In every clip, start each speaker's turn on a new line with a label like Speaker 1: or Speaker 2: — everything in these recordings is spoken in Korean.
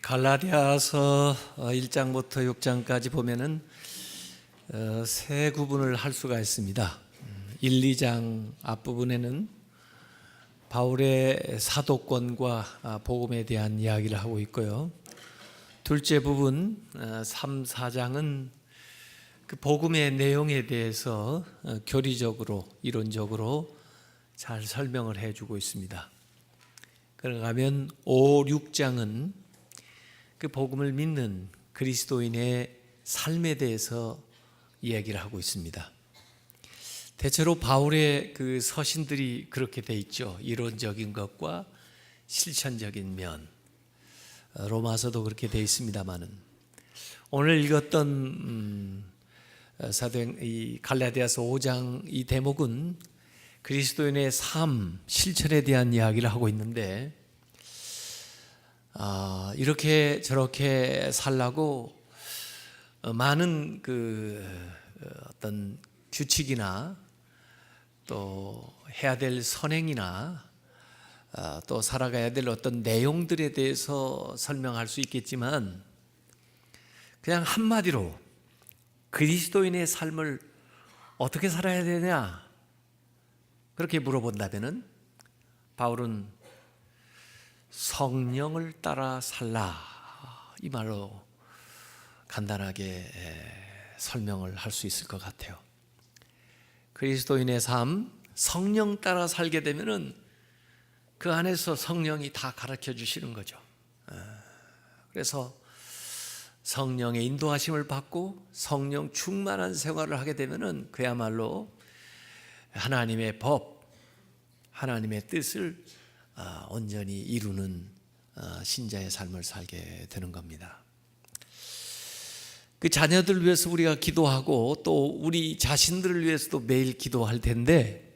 Speaker 1: 갈라디아서 1장부터 6장까지 보면은 세 구분을 할 수가 있습니다. 1, 2장 앞부분에는 바울의 사도권과 복음에 대한 이야기를 하고 있고요. 둘째 부분 3, 4장은 그 복음의 내용에 대해서 교리적으로 이론적으로 잘 설명을 해주고 있습니다. 그러가면 5, 6장은 그 복음을 믿는 그리스도인의 삶에 대해서 이야기를 하고 있습니다. 대체로 바울의 그 서신들이 그렇게 돼 있죠. 이론적인 것과 실천적인 면. 로마서도 그렇게 돼 있습니다만은 오늘 읽었던 이 갈라디아서 5장 이 대목은 그리스도인의 삶, 실천에 대한 이야기를 하고 있는데 이렇게 저렇게 살라고 많은 그 어떤 규칙이나 또 해야 될 선행이나 또 살아가야 될 어떤 내용들에 대해서 설명할 수 있겠지만 그냥 한마디로 그리스도인의 삶을 어떻게 살아야 되냐 그렇게 물어본다면은 바울은 성령을 따라 살라 이 말로 간단하게 설명을 할 수 있을 것 같아요. 그리스도인의 삶, 성령 따라 살게 되면은 그 안에서 성령이 다 가르쳐 주시는 거죠. 그래서 성령의 인도하심을 받고 성령 충만한 생활을 하게 되면은 그야말로 하나님의 법, 하나님의 뜻을 온전히 이루는 신자의 삶을 살게 되는 겁니다. 그 자녀들 위해서 우리가 기도하고 또 우리 자신들을 위해서도 매일 기도할 텐데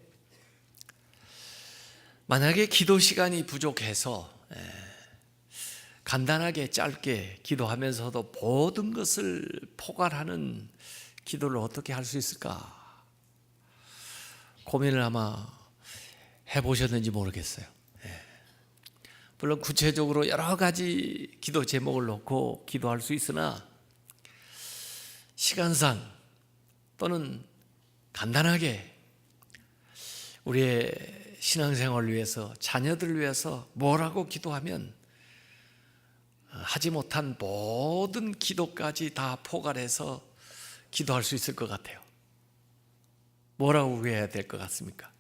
Speaker 1: 만약에 기도 시간이 부족해서 간단하게 짧게 기도하면서도 모든 것을 포괄하는 기도를 어떻게 할 수 있을까 고민을 아마 해보셨는지 모르겠어요. 물론 구체적으로 여러 가지 기도 제목을 놓고 기도할 수 있으나 시간상 또는 간단하게 우리의 신앙생활을 위해서 자녀들을 위해서 뭐라고 기도하면 하지 못한 모든 기도까지 다 포괄해서 기도할 수 있을 것 같아요. 뭐라고 해야 될 것 같습니까?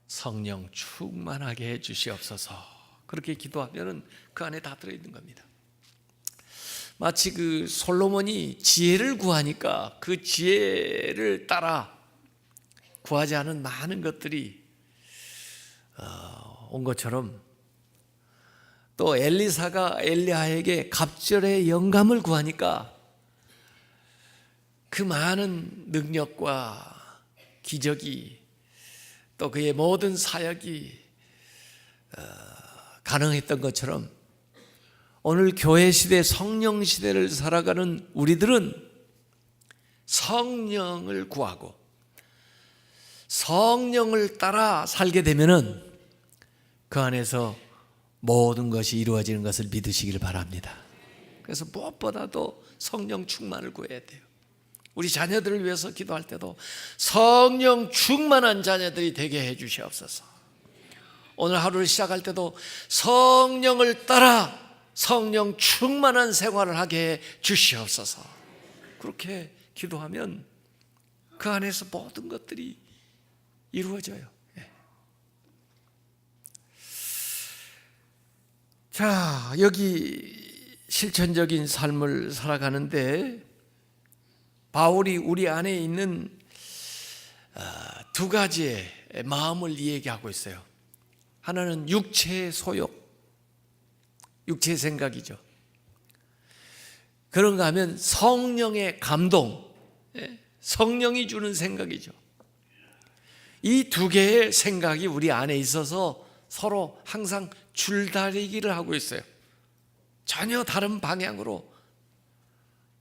Speaker 1: 성령 충만하게 해 주시옵소서. 그렇게 기도하면 그 안에 다 들어있는 겁니다. 마치 그 솔로몬이 지혜를 구하니까 그 지혜를 따라 구하지 않은 많은 것들이 온 것처럼 또 엘리사가 엘리야에게 갑절의 영감을 구하니까 그 많은 능력과 기적이 또 그의 모든 사역이 가능했던 것처럼 오늘 교회 시대 성령 시대를 살아가는 우리들은 성령을 구하고 성령을 따라 살게 되면은 그 안에서 모든 것이 이루어지는 것을 믿으시길 바랍니다. 그래서 무엇보다도 성령 충만을 구해야 돼요. 우리 자녀들을 위해서 기도할 때도 성령 충만한 자녀들이 되게 해 주시옵소서. 오늘 하루를 시작할 때도 성령을 따라 성령 충만한 생활을 하게 해 주시옵소서. 그렇게 기도하면 그 안에서 모든 것들이 이루어져요. 자, 여기 실천적인 삶을 살아가는데 바울이 우리 안에 있는 두 가지의 마음을 이야기하고 있어요. 하나는 육체의 소욕, 육체의 생각이죠. 그런가 하면 성령의 감동, 성령이 주는 생각이죠. 이 두 개의 생각이 우리 안에 있어서 서로 항상 줄다리기를 하고 있어요. 전혀 다른 방향으로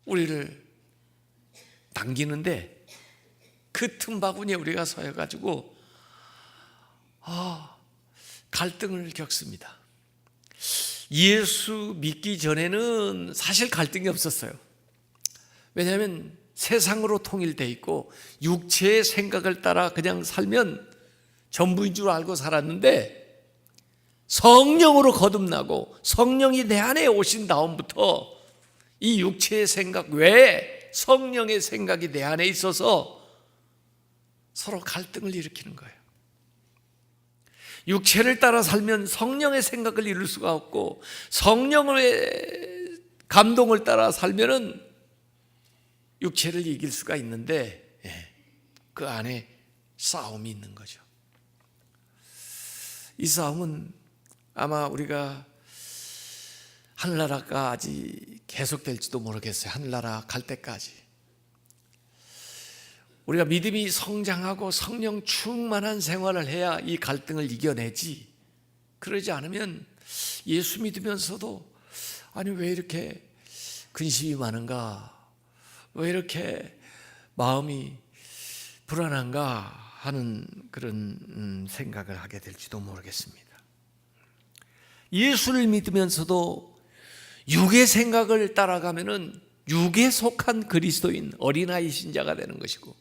Speaker 1: 우리를 당기는데 그 틈바구니에 우리가 서여가지고 갈등을 겪습니다. 예수 믿기 전에는 사실 갈등이 없었어요. 왜냐하면 세상으로 통일되어 있고 육체의 생각을 따라 그냥 살면 전부인 줄 알고 살았는데, 성령으로 거듭나고 성령이 내 안에 오신 다음부터 이 육체의 생각 외에 성령의 생각이 내 안에 있어서 서로 갈등을 일으키는 거예요. 육체를 따라 살면 성령의 생각을 이룰 수가 없고, 성령의 감동을 따라 살면은 육체를 이길 수가 있는데, 그 안에 싸움이 있는 거죠. 이 싸움은 아마 우리가 하늘나라까지 계속될지도 모르겠어요. 하늘나라 갈 때까지 우리가 믿음이 성장하고 성령 충만한 생활을 해야 이 갈등을 이겨내지, 그러지 않으면 예수 믿으면서도 아니 왜 이렇게 근심이 많은가, 왜 이렇게 마음이 불안한가 하는 그런 생각을 하게 될지도 모르겠습니다. 예수를 믿으면서도 육의 생각을 따라가면은 육에 속한 그리스도인, 어린아이 신자가 되는 것이고,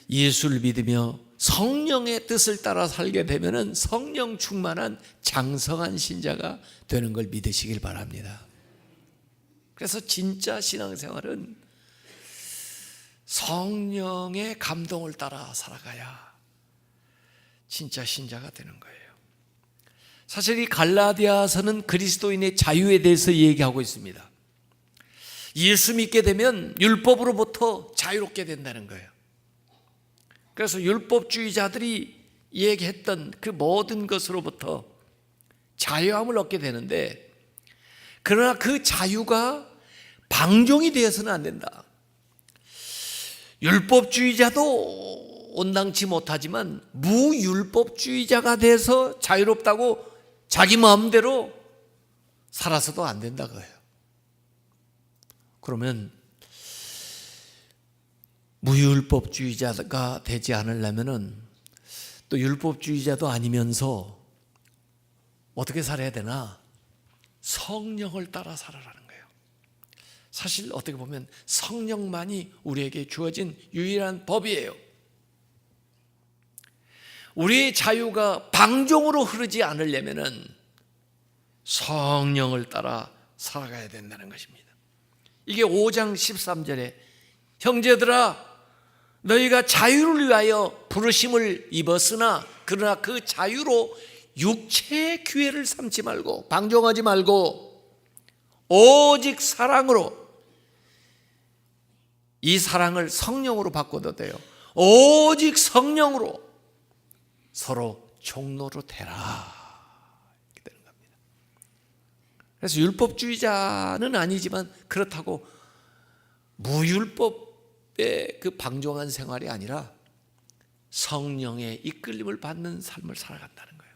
Speaker 1: 예수를 믿으며 성령의 뜻을 따라 살게 되면은 성령 충만한 장성한 신자가 되는 걸 믿으시길 바랍니다. 그래서 진짜 신앙생활은 성령의 감동을 따라 살아가야 진짜 신자가 되는 거예요. 사실 이 갈라디아서는 그리스도인의 자유에 대해서 얘기하고 있습니다. 예수 믿게 되면 율법으로부터 자유롭게 된다는 거예요. 그래서 율법주의자들이 얘기했던 그 모든 것으로부터 자유함을 얻게 되는데, 그러나 그 자유가 방종이 되어서는 안 된다. 율법주의자도 온당치 못하지만 무율법주의자가 돼서 자유롭다고 자기 마음대로 살아서도 안 된다 그래요. 그러면 무율법주의자가 되지 않으려면은 또 율법주의자도 아니면서 어떻게 살아야 되나? 성령을 따라 살아라는 거예요. 사실 어떻게 보면 성령만이 우리에게 주어진 유일한 법이에요. 우리의 자유가 방종으로 흐르지 않으려면은 성령을 따라 살아가야 된다는 것입니다. 이게 5장 13절에 형제들아 너희가 자유를 위하여 부르심을 입었으나 그러나 그 자유로 육체의 기회를 삼지 말고 방종하지 말고 오직 사랑으로, 이 사랑을 성령으로 바꿔도 돼요. 오직 성령으로 서로 종로로 되라, 이렇게 되는 겁니다. 그래서 율법주의자는 아니지만 그렇다고 무율법의 그 방종한 생활이 아니라 성령의 이끌림을 받는 삶을 살아간다는 거예요.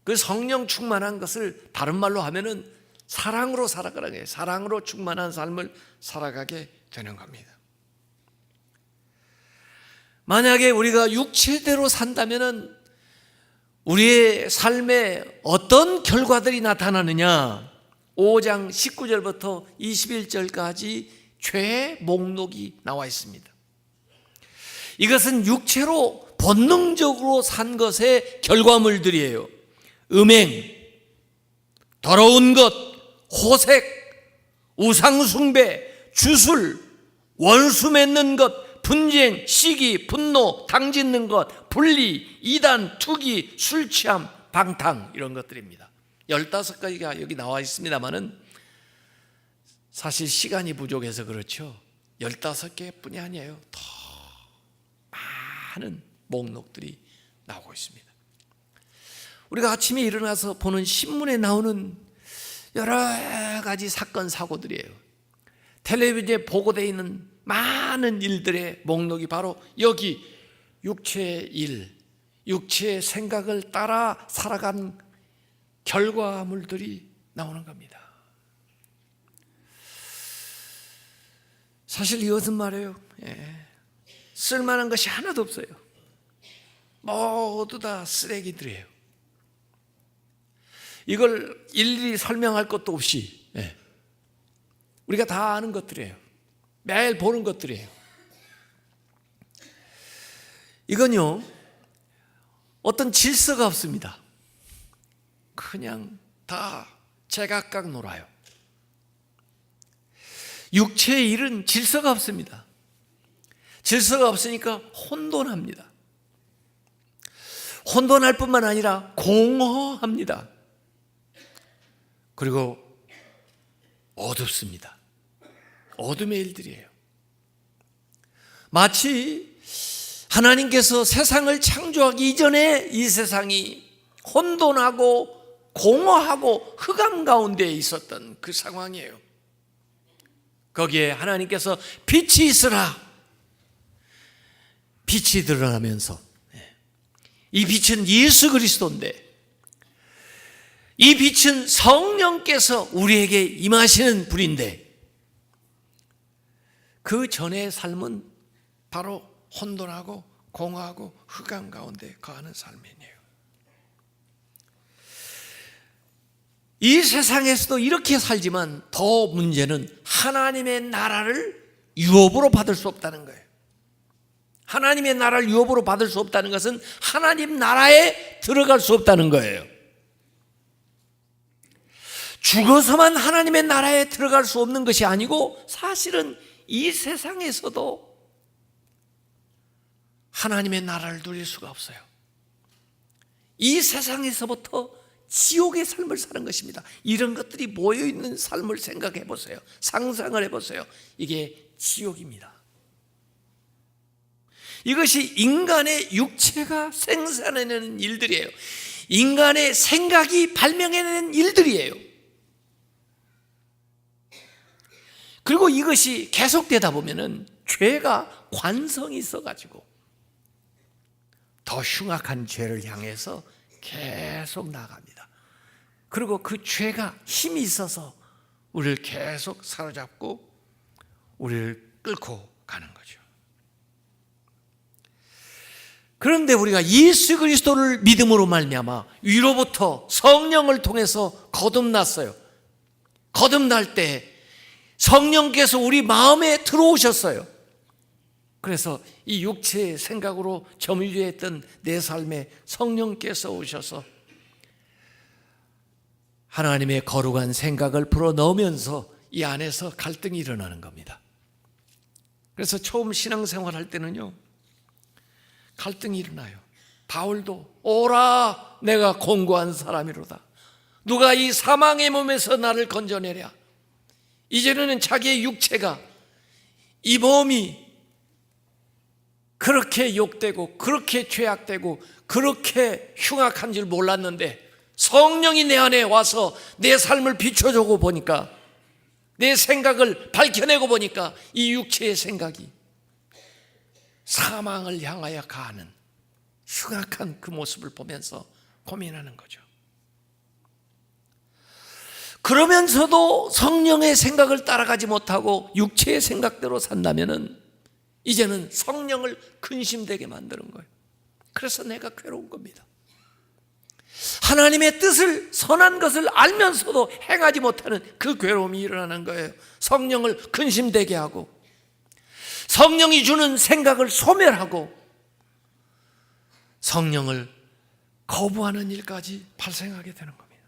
Speaker 1: 그 성령 충만한 것을 다른 말로 하면은 사랑으로 살아가는 거예요. 사랑으로 충만한 삶을 살아가게 되는 겁니다. 만약에 우리가 육체대로 산다면은 우리의 삶에 어떤 결과들이 나타나느냐? 5장 19절부터 21절까지 죄의 목록이 나와 있습니다. 이것은 육체로 본능적으로 산 것의 결과물들이에요. 음행, 더러운 것, 호색, 우상숭배, 주술, 원수 맺는 것, 분쟁, 시기, 분노, 당짓는 것, 분리, 이단, 투기, 술취함, 방탕, 이런 것들입니다. 15가지가 여기 나와 있습니다만은 사실 시간이 부족해서 그렇죠. 15개뿐이 아니에요. 더 많은 목록들이 나오고 있습니다. 우리가 아침에 일어나서 보는 신문에 나오는 여러 가지 사건 사고들이에요. 텔레비전에 보고되어 있는 많은 일들의 목록이 바로 여기 육체의 일, 육체의 생각을 따라 살아간 결과물들이 나오는 겁니다. 사실 이것은 말이에요, 쓸만한 것이 하나도 없어요. 모두 다 쓰레기들이에요. 이걸 일일이 설명할 것도 없이 우리가 다 아는 것들이에요. 매일 보는 것들이에요. 이건요, 어떤 질서가 없습니다. 그냥 다 제각각 놀아요. 육체의 일은 질서가 없습니다. 질서가 없으니까 혼돈합니다. 혼돈할 뿐만 아니라 공허합니다. 그리고 어둡습니다. 어둠의 일들이에요. 마치 하나님께서 세상을 창조하기 이전에 이 세상이 혼돈하고 공허하고 흑암 가운데 있었던 그 상황이에요. 거기에 하나님께서 빛이 있으라, 빛이 드러나면서, 이 빛은 예수 그리스도인데, 이 빛은 성령께서 우리에게 임하시는 불인데, 그 전의 삶은 바로 혼돈하고 공허하고 흑암 가운데 거하는 삶이에요. 이 세상에서도 이렇게 살지만 더 문제는 하나님의 나라를 유업으로 받을 수 없다는 거예요. 하나님의 나라를 유업으로 받을 수 없다는 것은 하나님 나라에 들어갈 수 없다는 거예요. 죽어서만 하나님의 나라에 들어갈 수 없는 것이 아니고, 사실은 이 세상에서도 하나님의 나라를 누릴 수가 없어요. 이 세상에서부터 지옥의 삶을 사는 것입니다. 이런 것들이 모여있는 삶을 생각해 보세요. 상상을 해보세요. 이게 지옥입니다. 이것이 인간의 육체가 생산해내는 일들이에요. 인간의 생각이 발명해내는 일들이에요. 그리고 이것이 계속되다 보면은 죄가 관성이 있어가지고 더 흉악한 죄를 향해서 계속 나갑니다. 그리고 그 죄가 힘이 있어서 우리를 계속 사로잡고 우리를 끌고 가는 거죠. 그런데 우리가 예수 그리스도를 믿음으로 말미암아 위로부터 성령을 통해서 거듭났어요. 거듭날 때 성령께서 우리 마음에 들어오셨어요. 그래서 이 육체의 생각으로 점유했던 내 삶에 성령께서 오셔서 하나님의 거룩한 생각을 불어넣으면서 이 안에서 갈등이 일어나는 겁니다. 그래서 처음 신앙생활 할 때는요, 갈등이 일어나요. 바울도 오라 내가 공고한 사람이로다. 누가 이 사망의 몸에서 나를 건져내랴. 이제는 자기의 육체가, 이 몸이 그렇게 욕되고 그렇게 죄악되고 그렇게 흉악한 줄 몰랐는데 성령이 내 안에 와서 내 삶을 비춰주고 보니까, 내 생각을 밝혀내고 보니까 이 육체의 생각이 사망을 향하여 가는 흉악한 그 모습을 보면서 고민하는 거죠. 그러면서도 성령의 생각을 따라가지 못하고 육체의 생각대로 산다면은 이제는 성령을 근심되게 만드는 거예요. 그래서 내가 괴로운 겁니다. 하나님의 뜻을, 선한 것을 알면서도 행하지 못하는 그 괴로움이 일어나는 거예요. 성령을 근심되게 하고 성령이 주는 생각을 소멸하고 성령을 거부하는 일까지 발생하게 되는 겁니다.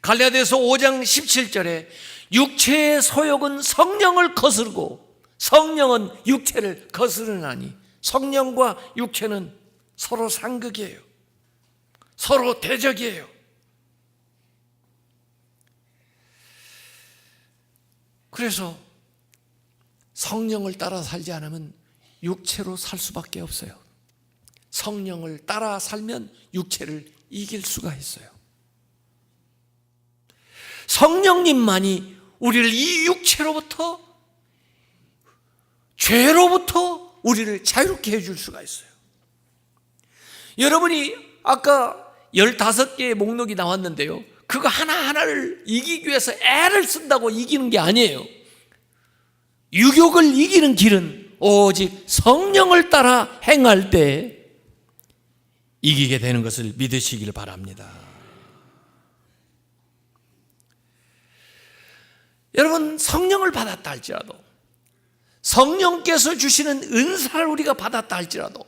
Speaker 1: 갈라디아서 5장 17절에 육체의 소욕은 성령을 거스르고 성령은 육체를 거스르나니, 성령과 육체는 서로 상극이에요. 서로 대적이에요. 그래서 성령을 따라 살지 않으면 육체로 살 수밖에 없어요. 성령을 따라 살면 육체를 이길 수가 있어요. 성령님만이 우리를 이 육체로부터, 죄로부터 우리를 자유롭게 해줄 수가 있어요. 여러분이 아까 15개의 목록이 나왔는데요, 그거 하나하나를 이기기 위해서 애를 쓴다고 이기는 게 아니에요. 유욕을 이기는 길은 오직 성령을 따라 행할 때 이기게 되는 것을 믿으시길 바랍니다. 여러분, 성령을 받았다 할지라도, 성령께서 주시는 은사를 우리가 받았다 할지라도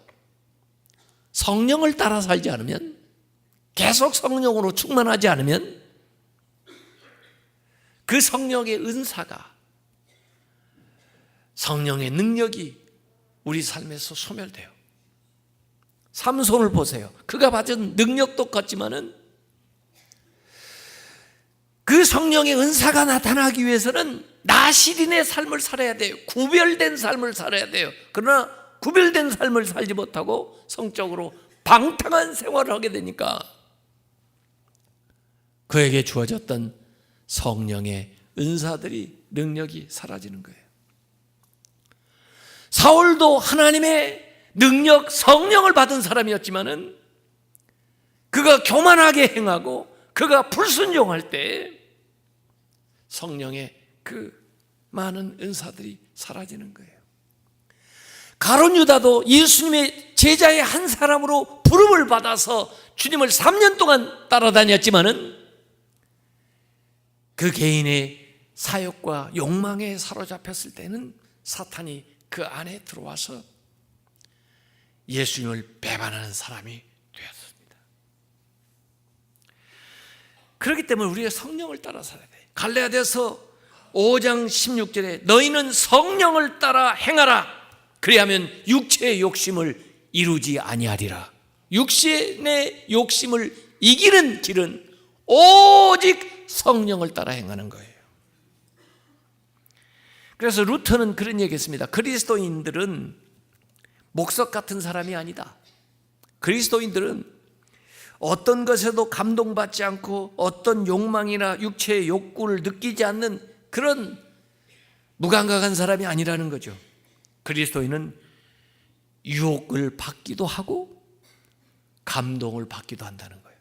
Speaker 1: 성령을 따라 살지 않으면, 계속 성령으로 충만하지 않으면 그 성령의 은사가, 성령의 능력이 우리 삶에서 소멸돼요. 삼손을 보세요. 그가 받은 능력도 컸지만은 그 성령의 은사가 나타나기 위해서는 나시린의 삶을 살아야 돼요. 구별된 삶을 살아야 돼요. 그러나 구별된 삶을 살지 못하고 성적으로 방탕한 생활을 하게 되니까 그에게 주어졌던 성령의 은사들이, 능력이 사라지는 거예요. 사울도 하나님의 능력, 성령을 받은 사람이었지만은 그가 교만하게 행하고 그가 불순종할 때 성령의 그 많은 은사들이 사라지는 거예요. 가룟 유다도 예수님의 제자의 한 사람으로 부름을 받아서 주님을 3년 동안 따라다녔지만은 그 개인의 사욕과 욕망에 사로잡혔을 때는 사탄이 그 안에 들어와서 예수님을 배반하는 사람이 되었습니다. 그렇기 때문에 우리가 성령을 따라 살아야 돼요. 갈라디아서 5장 16절에 너희는 성령을 따라 행하라. 그리하면 육체의 욕심을 이루지 아니하리라. 육신의 욕심을 이기는 길은 오직 성령을 따라 행하는 거예요. 그래서 루터는 그런 얘기했습니다. 그리스도인들은 목석 같은 사람이 아니다. 그리스도인들은 어떤 것에도 감동받지 않고 어떤 욕망이나 육체의 욕구를 느끼지 않는 그런 무감각한 사람이 아니라는 거죠. 그리스도인은 유혹을 받기도 하고 감동을 받기도 한다는 거예요.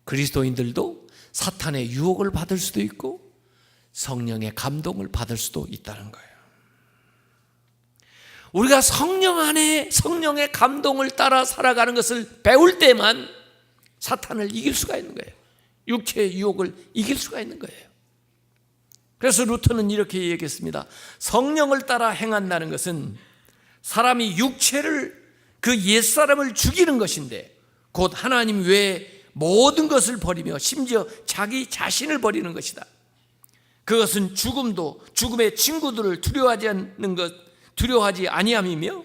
Speaker 1: 그리스도인들도 사탄의 유혹을 받을 수도 있고 성령의 감동을 받을 수도 있다는 거예요. 우리가 성령 안에 성령의 감동을 따라 살아가는 것을 배울 때만 사탄을 이길 수가 있는 거예요. 육체의 유혹을 이길 수가 있는 거예요. 그래서 루터는 이렇게 얘기했습니다. 성령을 따라 행한다는 것은 사람이 육체를, 그 옛사람을 죽이는 것인데 곧 하나님 외에 모든 것을 버리며 심지어 자기 자신을 버리는 것이다. 그것은 죽음도 죽음의 친구들을 두려워하지 아니함이며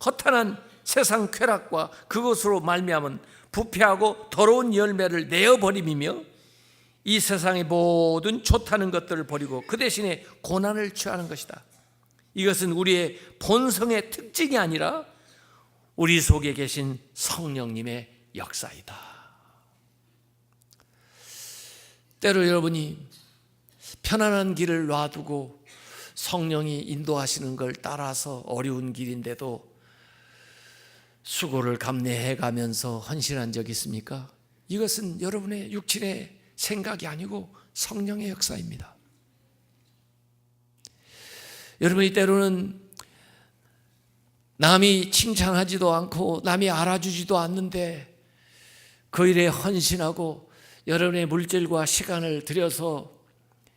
Speaker 1: 허탄한 세상 쾌락과 그것으로 말미암은 부패하고 더러운 열매를 내어버림이며 이 세상의 모든 좋다는 것들을 버리고 그 대신에 고난을 취하는 것이다. 이것은 우리의 본성의 특징이 아니라 우리 속에 계신 성령님의 역사이다. 때로 여러분이 편안한 길을 놔두고 성령이 인도하시는 걸 따라서 어려운 길인데도 수고를 감내해 가면서 헌신한 적 있습니까? 이것은 여러분의 육신의 생각이 아니고 성령의 역사입니다. 여러분이 때로는 남이 칭찬하지도 않고 남이 알아주지도 않는데 그 일에 헌신하고 여러분의 물질과 시간을 들여서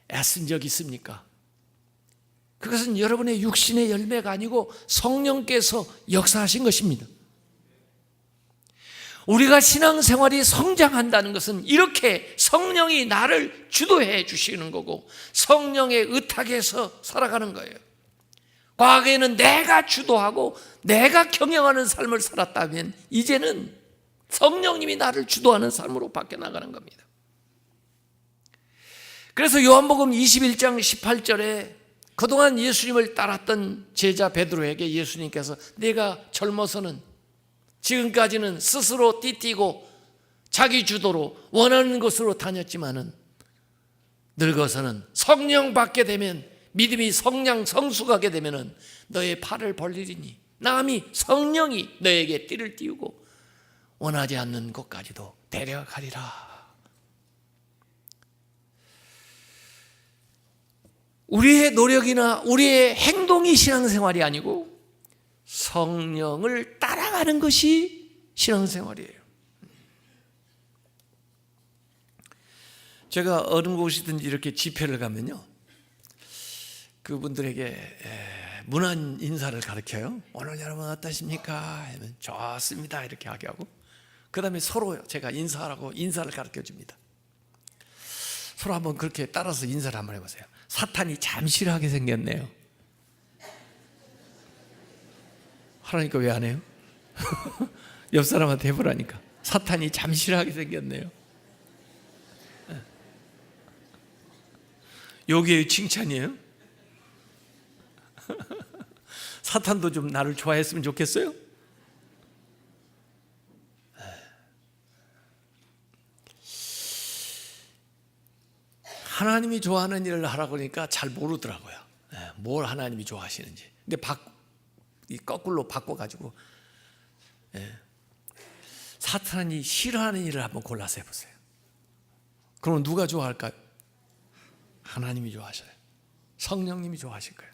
Speaker 1: 애쓴 적 있습니까? 그것은 여러분의 육신의 열매가 아니고 성령께서 역사하신 것입니다. 우리가 신앙생활이 성장한다는 것은 이렇게 성령이 나를 주도해 주시는 거고 성령의 의탁에서 살아가는 거예요. 과거에는 내가 주도하고 내가 경영하는 삶을 살았다면 이제는 성령님이 나를 주도하는 삶으로 바뀌어 나가는 겁니다. 그래서 요한복음 21장 18절에 그동안 예수님을 따랐던 제자 베드로에게 예수님께서 네가 젊어서는 지금까지는 스스로 띠띠고 자기 주도로 원하는 곳으로 다녔지만은 늙어서는 성령 받게 되면 믿음이 성숙하게 되면은 너의 팔을 벌리리니 남이 성령이 너에게 띠를 띄우고 원하지 않는 곳까지도 데려가리라. 우리의 노력이나 우리의 행동이 신앙생활이 아니고 성령을 따라가는 것이 신앙생활이에요. 제가 어느 곳이든지 이렇게 집회를 가면요, 그분들에게 문안 인사를 가르쳐요. 오늘 여러분 어떠십니까? 하면 좋습니다 이렇게 하게 하고, 그 다음에 서로 제가 인사하라고 인사를 가르쳐 줍니다. 서로 한번 그렇게 따라서 인사를 한번 해보세요. 사탄이 참 싫어하게 생겼네요. 하라니까 왜 안 해요? 옆 사람한테 해보라니까. 사탄이 참 싫어하게 생겼네요. 요게 칭찬이에요? 사탄도 좀 나를 좋아했으면 좋겠어요? 하나님이 좋아하는 일을 하라고 하니까 잘 모르더라고요. 뭘 하나님이 좋아하시는지. 근데 거꾸로 바꿔가지고 사탄이 싫어하는 일을 한번 골라서 해보세요. 그럼 누가 좋아할까요? 하나님이 좋아하셔요. 성령님이 좋아하실 거예요.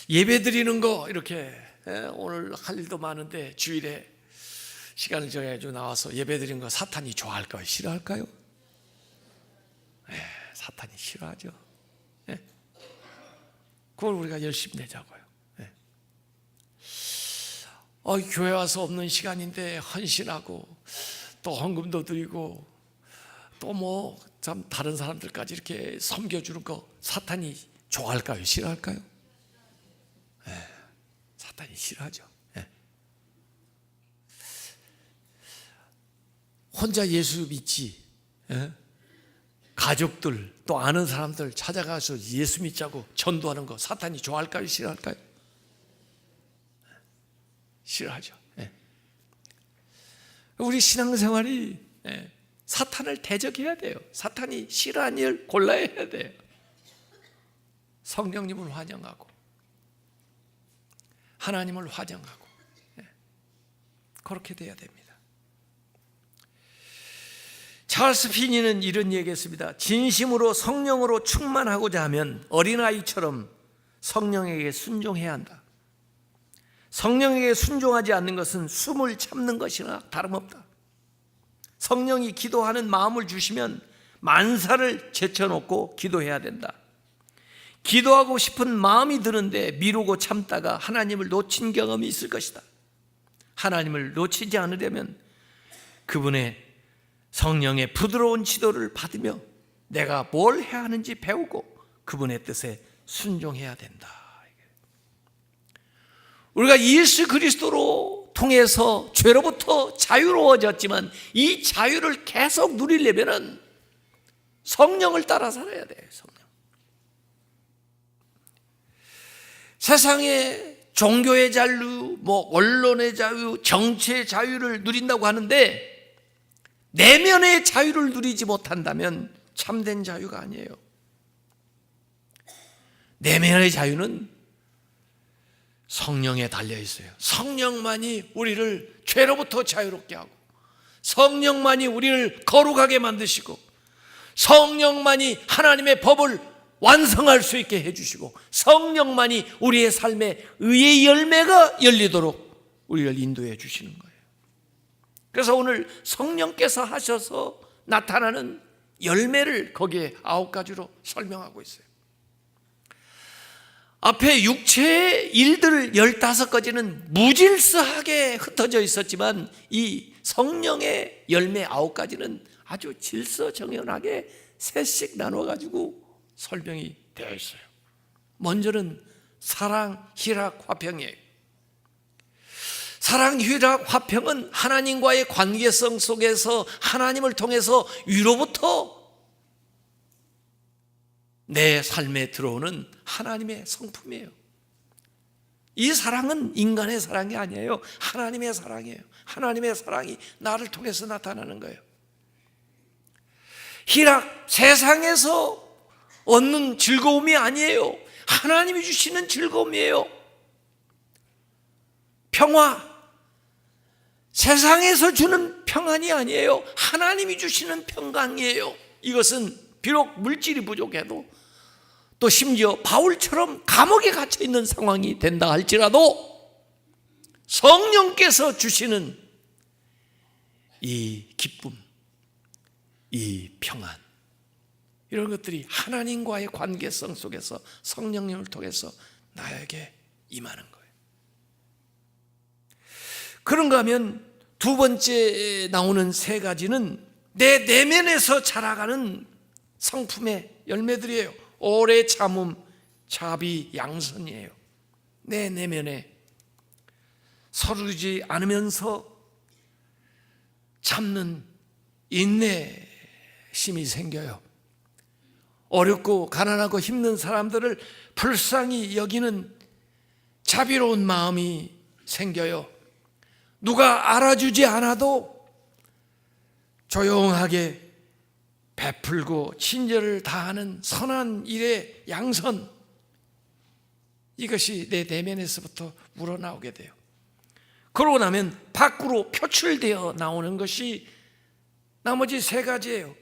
Speaker 1: 예배 드리는 거 이렇게 오늘 할 일도 많은데 주일에 시간을 정해가지고 나와서 예배 드리는 거 사탄이 좋아할까요? 싫어할까요? 사탄이 싫어하죠. 그걸 우리가 열심히 내자고요. 교회 와서 없는 시간인데 헌신하고 또 헌금도 드리고 또 뭐 참 다른 사람들까지 이렇게 섬겨주는 거 사탄이 좋아할까요? 싫어할까요? 사탄이 싫어하죠. 혼자 예수 믿지, 가족들 또 아는 사람들 찾아가서 예수 믿자고 전도하는 거 사탄이 좋아할까요? 싫어할까요? 싫어하죠. 우리 신앙생활이 사탄을 대적해야 돼요. 사탄이 싫어하는 일 골라야 해야 돼요. 성령님을 환영하고 하나님을 환영하고 그렇게 돼야 됩니다. 찰스 피니는 이런 얘기했습니다. 진심으로 성령으로 충만하고자 하면 어린아이처럼 성령에게 순종해야 한다. 성령에게 순종하지 않는 것은 숨을 참는 것이나 다름없다. 성령이 기도하는 마음을 주시면 만사를 제쳐놓고 기도해야 된다. 기도하고 싶은 마음이 드는데 미루고 참다가 하나님을 놓친 경험이 있을 것이다. 하나님을 놓치지 않으려면 그분의 성령의 부드러운 지도를 받으며 내가 뭘 해야 하는지 배우고 그분의 뜻에 순종해야 된다. 우리가 예수 그리스도로 통해서 죄로부터 자유로워졌지만 이 자유를 계속 누리려면 성령을 따라 살아야 돼요. 성령. 세상에 종교의 자유, 언론의 자유, 정치의 자유를 누린다고 하는데 내면의 자유를 누리지 못한다면 참된 자유가 아니에요. 내면의 자유는 성령에 달려 있어요. 성령만이 우리를 죄로부터 자유롭게 하고 성령만이 우리를 거룩하게 만드시고 성령만이 하나님의 법을 완성할 수 있게 해주시고 성령만이 우리의 삶에 의의 열매가 열리도록 우리를 인도해 주시는 거예요. 그래서 오늘 성령께서 하셔서 나타나는 열매를 거기에 9가지로 설명하고 있어요. 앞에 육체의 일들 15가지는 무질서하게 흩어져 있었지만 이 성령의 열매 9가지는 아주 질서정연하게 셋씩 나눠가지고 설명이 되어 있어요. 먼저는 사랑, 희락, 화평이에요. 사랑, 희락, 화평은 하나님과의 관계성 속에서 하나님을 통해서 위로부터 내 삶에 들어오는 하나님의 성품이에요. 이 사랑은 인간의 사랑이 아니에요. 하나님의 사랑이에요. 하나님의 사랑이 나를 통해서 나타나는 거예요. 희락, 세상에서 얻는 즐거움이 아니에요. 하나님이 주시는 즐거움이에요. 평화, 세상에서 주는 평안이 아니에요. 하나님이 주시는 평강이에요. 이것은 비록 물질이 부족해도 또 심지어 바울처럼 감옥에 갇혀 있는 상황이 된다 할지라도 성령께서 주시는 이 기쁨, 이 평안, 이런 것들이 하나님과의 관계성 속에서 성령님을 통해서 나에게 임하는 거예요. 그런가 하면 두 번째 나오는 세 가지는 내 내면에서 자라가는 성품의 열매들이에요. 오래 참음, 자비, 양선이에요. 내 내면에 서두르지 않으면서 참는 인내심이 생겨요. 어렵고 가난하고 힘든 사람들을 불쌍히 여기는 자비로운 마음이 생겨요. 누가 알아주지 않아도 조용하게 베풀고 친절을 다하는 선한 일의 양선, 이것이 내 내면에서부터 우러나오게 돼요. 그러고 나면 밖으로 표출되어 나오는 것이 나머지 세 가지예요.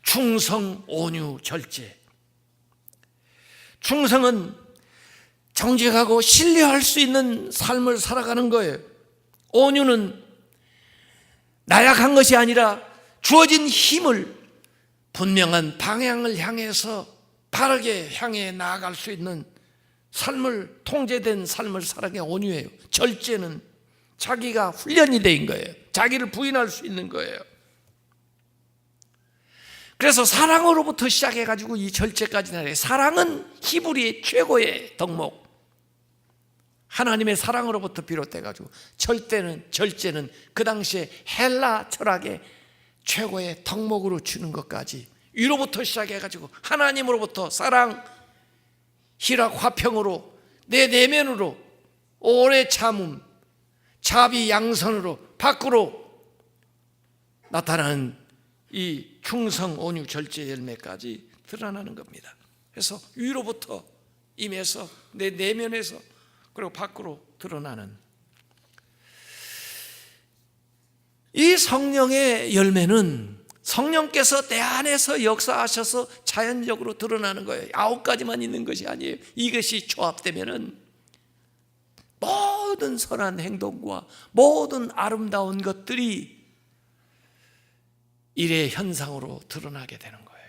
Speaker 1: 충성, 온유, 절제. 충성은 정직하고 신뢰할 수 있는 삶을 살아가는 거예요. 온유는 나약한 것이 아니라 주어진 힘을 분명한 방향을 향해서 바르게 향해 나아갈 수 있는 삶을, 통제된 삶을 살아가는 온유예요. 절제는 자기가 훈련이 된 거예요. 자기를 부인할 수 있는 거예요. 그래서 사랑으로부터 시작해가지고 이 절제까지 나가요. 사랑은 히브리의 최고의 덕목, 하나님의 사랑으로부터 비롯돼가지고 절제는 그 당시에 헬라 철학의 최고의 덕목으로 주는 것까지, 위로부터 시작해가지고 하나님으로부터 사랑, 희락, 화평으로 내 내면으로 오래 참음, 자비, 양선으로 밖으로 나타나는 이 충성, 온유, 절제 열매까지 드러나는 겁니다. 그래서 위로부터 임해서 내 내면에서 그리고 밖으로 드러나는 이 성령의 열매는 성령께서 내 안에서 역사하셔서 자연적으로 드러나는 거예요. 9가지만 있는 것이 아니에요. 이것이 조합되면은 모든 선한 행동과 모든 아름다운 것들이 일의 현상으로 드러나게 되는 거예요.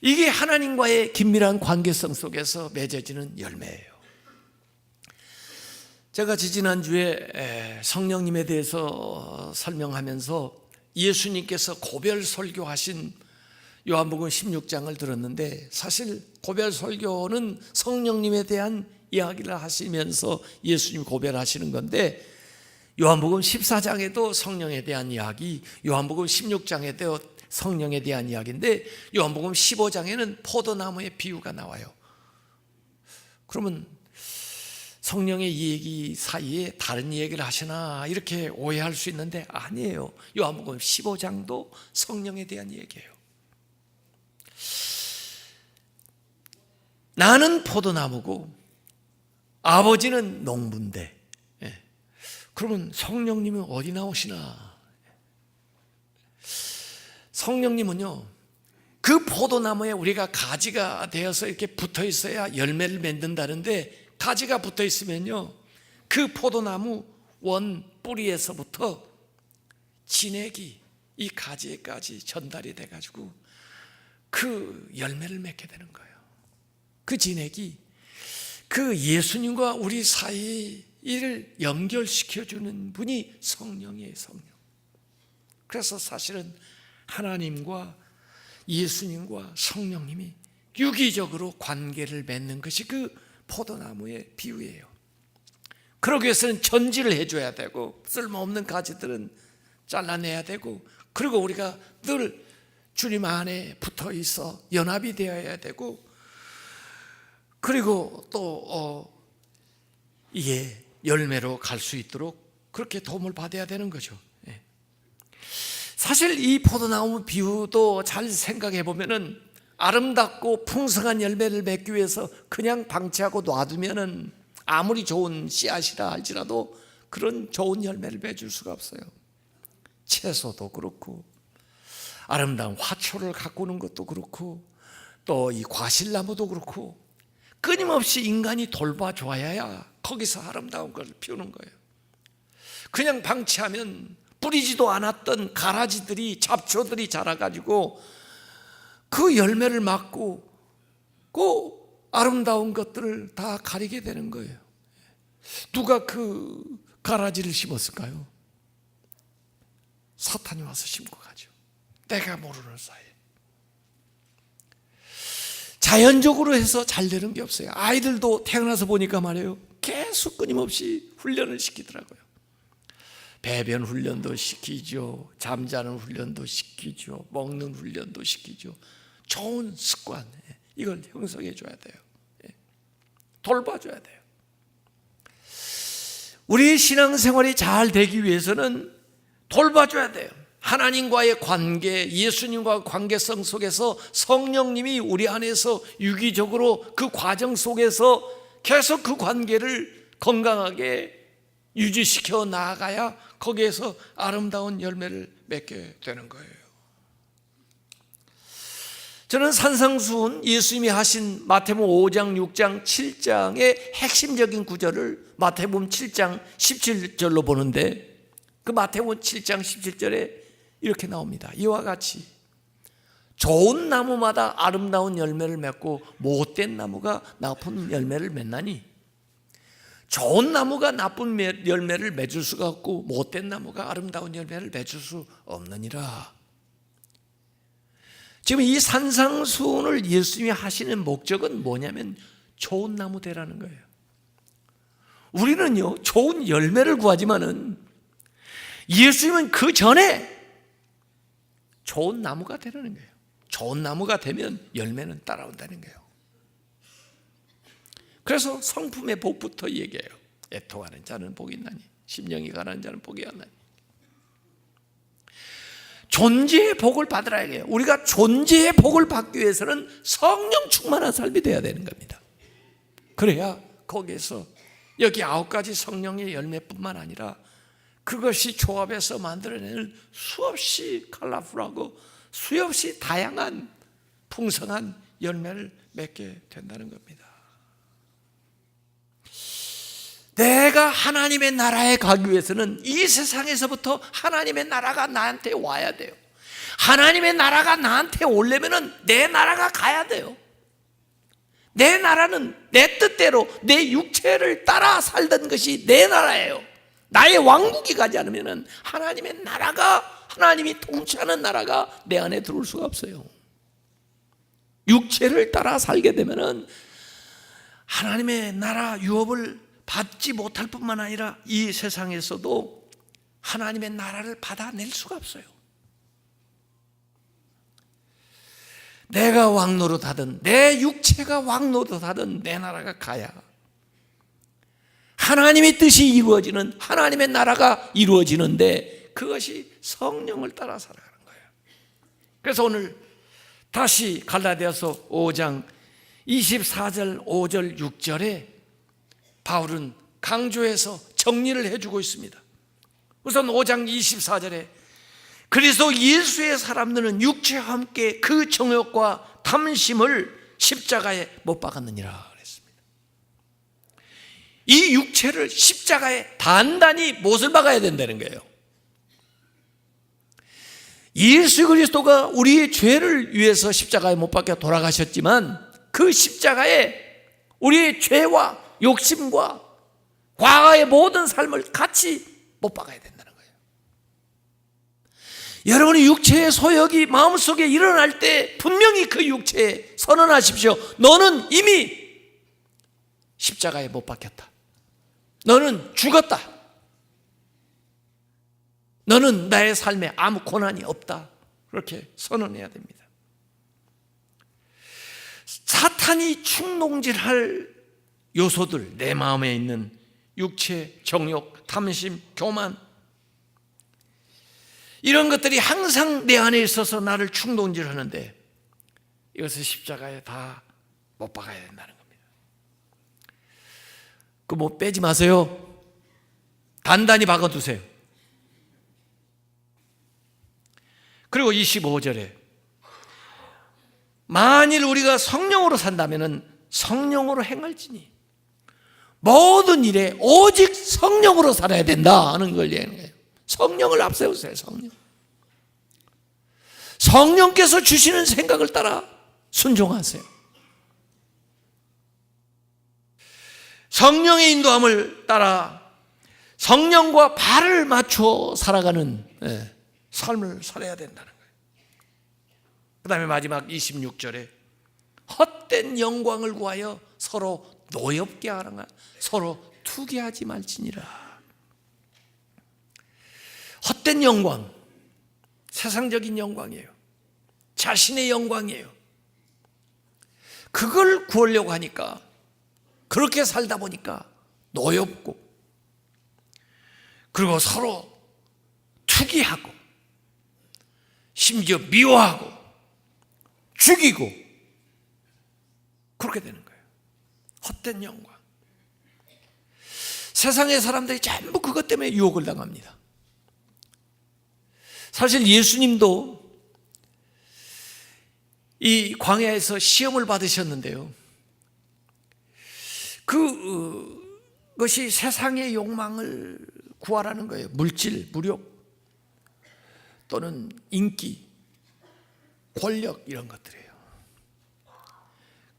Speaker 1: 이게 하나님과의 긴밀한 관계성 속에서 맺어지는 열매예요. 제가 지지난주에 성령님에 대해서 설명하면서 예수님께서 고별 설교하신 요한복음 16장을 들었는데, 사실 고별 설교는 성령님에 대한 이야기를 하시면서 예수님 고별하시는 건데, 요한복음 14장에도 성령에 대한 이야기, 요한복음 16장에도 성령에 대한 이야기인데, 요한복음 15장에는 포도나무의 비유가 나와요. 그러면 성령의 이 얘기 사이에 다른 얘기를 하시나 이렇게 오해할 수 있는데 아니에요. 요한복음 15장도 성령에 대한 얘기예요. 나는 포도나무고 아버지는 농부인데, 그러면 성령님은 어디 나오시나? 성령님은요, 그 포도나무에 우리가 가지가 되어서 이렇게 붙어 있어야 열매를 맺는다는데, 가지가 붙어 있으면요, 그 포도나무 원 뿌리에서부터 진액이 이 가지에까지 전달이 돼가지고 그 열매를 맺게 되는 거예요. 그 진액이 그 예수님과 우리 사이를 연결시켜주는 분이 성령이에요. 성령. 그래서 사실은 하나님과 예수님과 성령님이 유기적으로 관계를 맺는 것이 그 포도나무의 비유예요. 그러기 위해서는 전지를 해줘야 되고, 쓸모없는 가지들은 잘라내야 되고, 그리고 우리가 늘 주님 안에 붙어 있어 연합이 되어야 되고, 그리고 또 이게 열매로 갈 수 있도록 그렇게 도움을 받아야 되는 거죠. 사실 이 포도나무 비유도 잘 생각해 보면은 아름답고 풍성한 열매를 맺기 위해서 그냥 방치하고 놔두면은 아무리 좋은 씨앗이라 할지라도 그런 좋은 열매를 맺을 수가 없어요. 채소도 그렇고 아름다운 화초를 가꾸는 것도 그렇고 또 이 과실나무도 그렇고 끊임없이 인간이 돌봐줘야 거기서 아름다운 걸 피우는 거예요. 그냥 방치하면 뿌리지도 않았던 가라지들이, 잡초들이 자라가지고 그 열매를 막고 그 아름다운 것들을 다 가리게 되는 거예요. 누가 그 가라지를 심었을까요? 사탄이 와서 심고 가죠. 내가 모르는 사이에. 자연적으로 해서 잘 되는 게 없어요. 아이들도 태어나서 보니까 말이에요, 계속 끊임없이 훈련을 시키더라고요. 배변 훈련도 시키죠. 잠자는 훈련도 시키죠. 먹는 훈련도 시키죠. 좋은 습관, 이걸 형성해 줘야 돼요. 돌봐줘야 돼요. 우리 신앙생활이 잘 되기 위해서는 돌봐줘야 돼요. 하나님과의 관계, 예수님과의 관계성 속에서 성령님이 우리 안에서 유기적으로 그 과정 속에서 계속 그 관계를 건강하게 유지시켜 나아가야 거기에서 아름다운 열매를 맺게 되는 거예요. 저는 산상수훈, 예수님이 하신 마태복음 5장, 6장, 7장의 핵심적인 구절을 마태복음 7장 17절로 보는데, 그 마태복음 7장 17절에 이렇게 나옵니다. 이와 같이 좋은 나무마다 아름다운 열매를 맺고 못된 나무가 나쁜 열매를 맺나니, 좋은 나무가 나쁜 열매를 맺을 수가 없고 못된 나무가 아름다운 열매를 맺을 수 없느니라. 지금 이 산상수훈을 예수님이 하시는 목적은 뭐냐면 좋은 나무 되라는 거예요. 우리는요, 좋은 열매를 구하지만은 예수님은 그 전에 좋은 나무가 되라는 거예요. 좋은 나무가 되면 열매는 따라온다는 거예요. 그래서 성품의 복부터 얘기해요. 애통하는 자는 복이 있나니, 심령이 가난한 자는 복이 없나니. 존재의 복을 받으라 해요. 우리가 존재의 복을 받기 위해서는 성령 충만한 삶이 되어야 되는 겁니다. 그래야 거기에서 여기 9가지 성령의 열매뿐만 아니라 그것이 조합해서 만들어내는 수없이 컬러풀하고 수없이 다양한 풍성한 열매를 맺게 된다는 겁니다. 내가 하나님의 나라에 가기 위해서는 이 세상에서부터 하나님의 나라가 나한테 와야 돼요. 하나님의 나라가 나한테 오려면 내 나라가 가야 돼요. 내 나라는 내 뜻대로 내 육체를 따라 살던 것이 내 나라예요. 나의 왕국이 가지 않으면 하나님의 나라가, 하나님이 통치하는 나라가 내 안에 들어올 수가 없어요. 육체를 따라 살게 되면 하나님의 나라 유업을 받지 못할 뿐만 아니라 이 세상에서도 하나님의 나라를 받아낼 수가 없어요. 내가 왕노릇하든 내 육체가 왕노릇하든 내 나라가 가야 하나님의 뜻이 이루어지는, 하나님의 나라가 이루어지는데 그것이 성령을 따라 살아가는 거예요. 그래서 오늘 다시 갈라디아서 5장 24절, 5절, 6절에 바울은 강조해서 정리를 해주고 있습니다. 우선 5장 24절에 그리스도 예수의 사람들은 육체와 함께 그 정욕과 탐심을 십자가에 못 박았느니라 그랬습니다. 이 육체를 십자가에 단단히 못을 박아야 된다는 거예요. 예수 그리스도가 우리의 죄를 위해서 십자가에 못 박혀 돌아가셨지만 그 십자가에 우리의 죄와 욕심과 과거의 모든 삶을 같이 못 박아야 된다는 거예요. 여러분의 육체의 소욕이 마음속에 일어날 때 분명히 그 육체에 선언하십시오. 너는 이미 십자가에 못 박혔다. 너는 죽었다. 너는 나의 삶에 아무 고난이 없다. 그렇게 선언해야 됩니다. 사탄이 충동질할 요소들, 내 마음에 있는 육체, 정욕, 탐심, 교만, 이런 것들이 항상 내 안에 있어서 나를 충동질하는데 이것을 십자가에 다 못 박아야 된다는 겁니다. 그 뭐 빼지 마세요. 단단히 박아두세요. 그리고 25절에 만일 우리가 성령으로 산다면 성령으로 행할지니 모든 일에 오직 성령으로 살아야 된다 하는 걸 얘기해요. 성령을 앞세우세요. 성령께서 주시는 생각을 따라 순종하세요. 성령의 인도함을 따라 성령과 발을 맞추어 살아가는 삶을 살아야 된다는 거예요. 그 다음에 마지막 26절에 헛된 영광을 구하여 서로 노엽게 하라. 서로 투기하지 말지니라. 헛된 영광, 세상적인 영광이에요. 자신의 영광이에요. 그걸 구하려고 하니까, 그렇게 살다 보니까 노엽고, 그리고 서로 투기하고, 심지어 미워하고 죽이고, 그렇게 되는 거예요. 헛된 영광. 세상의 사람들이 전부 그것 때문에 유혹을 당합니다. 사실 예수님도 이 광야에서 시험을 받으셨는데요, 그것이 세상의 욕망을 구하라는 거예요. 물질, 무력, 또는 인기, 권력, 이런 것들이에요.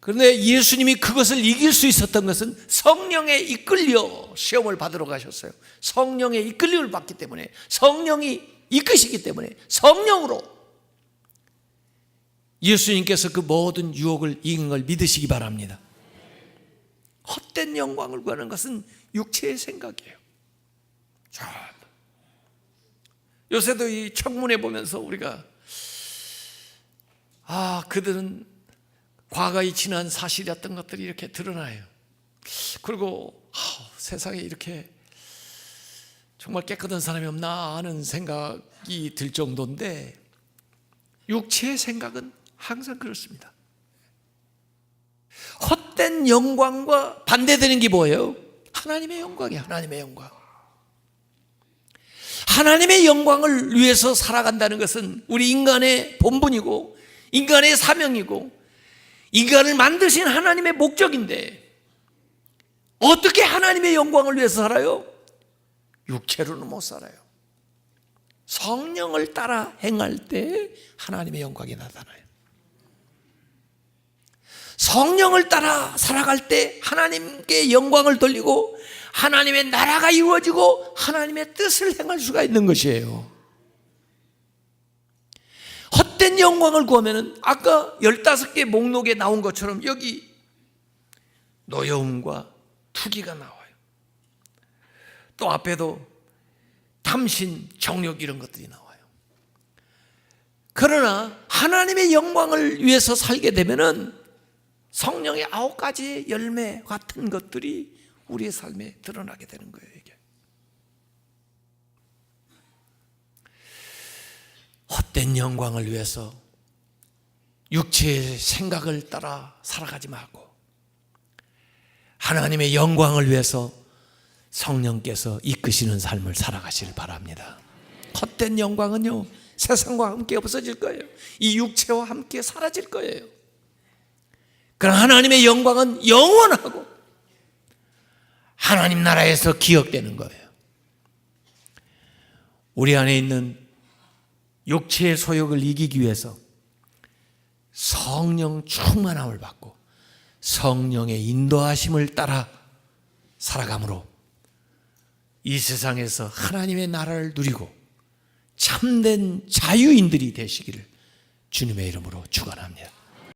Speaker 1: 그런데 예수님이 그것을 이길 수 있었던 것은 성령에 이끌려 시험을 받으러 가셨어요. 성령에 이끌림을 받기 때문에, 성령이 이끄시기 때문에 성령으로 예수님께서 그 모든 유혹을 이긴 걸 믿으시기 바랍니다. 헛된 영광을 구하는 것은 육체의 생각이에요. 자, 요새도 이 청문회 보면서 우리가 그들은 과거에 지난 사실이었던 것들이 이렇게 드러나요. 그리고 세상에 이렇게 정말 깨끗한 사람이 없나 하는 생각이 들 정도인데, 육체의 생각은 항상 그렇습니다. 헛된 영광과 반대되는 게 뭐예요? 하나님의 영광이에요. 하나님의 영광. 하나님의 영광을 위해서 살아간다는 것은 우리 인간의 본분이고, 인간의 사명이고, 인간을 만드신 하나님의 목적인데, 어떻게 하나님의 영광을 위해서 살아요? 육체로는 못 살아요. 성령을 따라 행할 때 하나님의 영광이 나타나요. 성령을 따라 살아갈 때 하나님께 영광을 돌리고 하나님의 나라가 이루어지고 하나님의 뜻을 행할 수가 있는 것이에요. 헛된 영광을 구하면 아까 15개 목록에 나온 것처럼 여기 노여움과 투기가 나와요. 또 앞에도 탐심, 정욕, 이런 것들이 나와요. 그러나 하나님의 영광을 위해서 살게 되면은 성령의 9가지의 열매 같은 것들이 우리의 삶에 드러나게 되는 거예요. 이게 헛된 영광을 위해서 육체의 생각을 따라 살아가지 말고 하나님의 영광을 위해서 성령께서 이끄시는 삶을 살아가시길 바랍니다. 헛된 영광은요, 세상과 함께 없어질 거예요. 이 육체와 함께 사라질 거예요. 그러나 하나님의 영광은 영원하고 하나님 나라에서 기억되는 거예요. 우리 안에 있는 육체의 소욕을 이기기 위해서 성령 충만함을 받고 성령의 인도하심을 따라 살아감으로 이 세상에서 하나님의 나라를 누리고 참된 자유인들이 되시기를 주님의 이름으로 축원합니다.